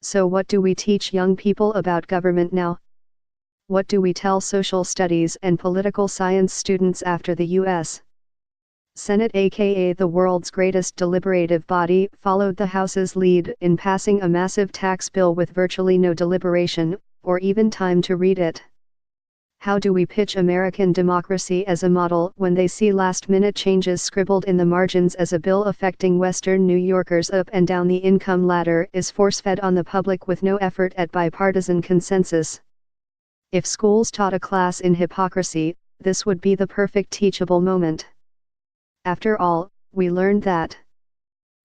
So what do we teach young people about government now? What do we tell social studies and political science students after the U.S. Senate, aka the world's greatest deliberative body, followed the House's lead in passing a massive tax bill with virtually no deliberation, or even time to read it? How do we pitch American democracy as a model when they see last-minute changes scribbled in the margins as a bill affecting Western New Yorkers up and down the income ladder is force-fed on the public with no effort at bipartisan consensus? If schools taught a class in hypocrisy, this would be the perfect teachable moment. After all, we learned that.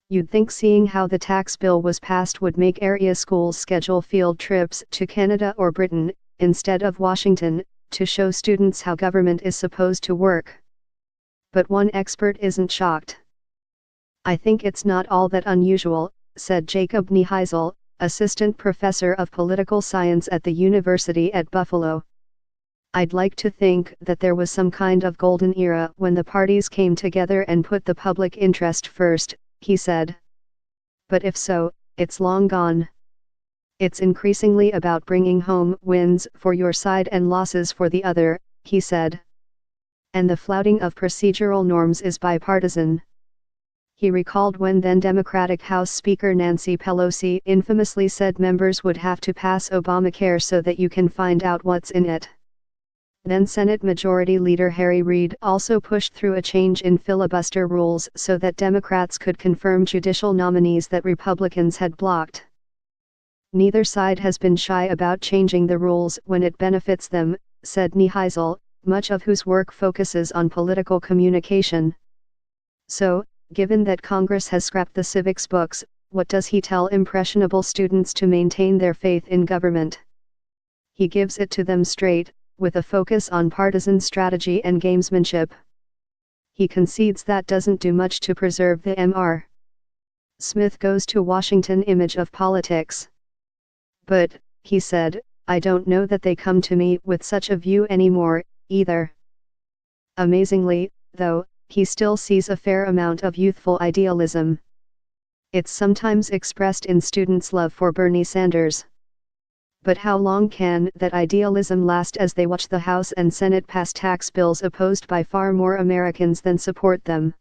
You'd think seeing how the tax bill was passed would make area schools schedule field trips to Canada or Britain, instead of Washington, to show students how government is supposed to work. But one expert isn't shocked. "I think it's not all that unusual," said Jacob Nieheisel, assistant professor of political science at the University at Buffalo. "I'd like to think that there was some kind of golden era when the parties came together and put the public interest first," he said. "But if so, it's long gone. It's increasingly about bringing home wins for your side and losses for the other," he said. "And the flouting of procedural norms is bipartisan." He recalled when then Democratic House Speaker Nancy Pelosi infamously said members would have to pass Obamacare so that you can find out what's in it. Then Senate Majority Leader Harry Reid also pushed through a change in filibuster rules so that Democrats could confirm judicial nominees that Republicans had blocked. "Neither side has been shy about changing the rules when it benefits them," said Nieheisel, much of whose work focuses on political communication. So, given that Congress has scrapped the civics books, what does he tell impressionable students to maintain their faith in government? He gives it to them straight, with a focus on partisan strategy and gamesmanship. He concedes that doesn't do much to preserve the M.R. Smith goes to Washington image of politics. "But," he said, "I don't know that they come to me with such a view anymore, either." Amazingly, though, he still sees a fair amount of youthful idealism. It's sometimes expressed in students' love for Bernie Sanders. But how long can that idealism last as they watch the House and Senate pass tax bills opposed by far more Americans than support them?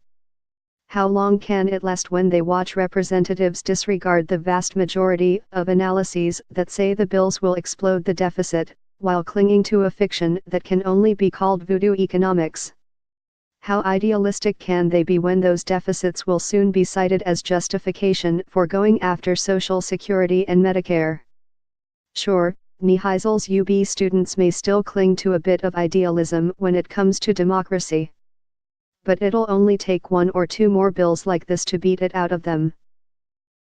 How long can it last when they watch representatives disregard the vast majority of analyses that say the bills will explode the deficit, while clinging to a fiction that can only be called voodoo economics? How idealistic can they be when those deficits will soon be cited as justification for going after Social Security and Medicare? Sure, Nieheisel's UB students may still cling to a bit of idealism when it comes to democracy. But it'll only take one or two more bills like this to beat it out of them.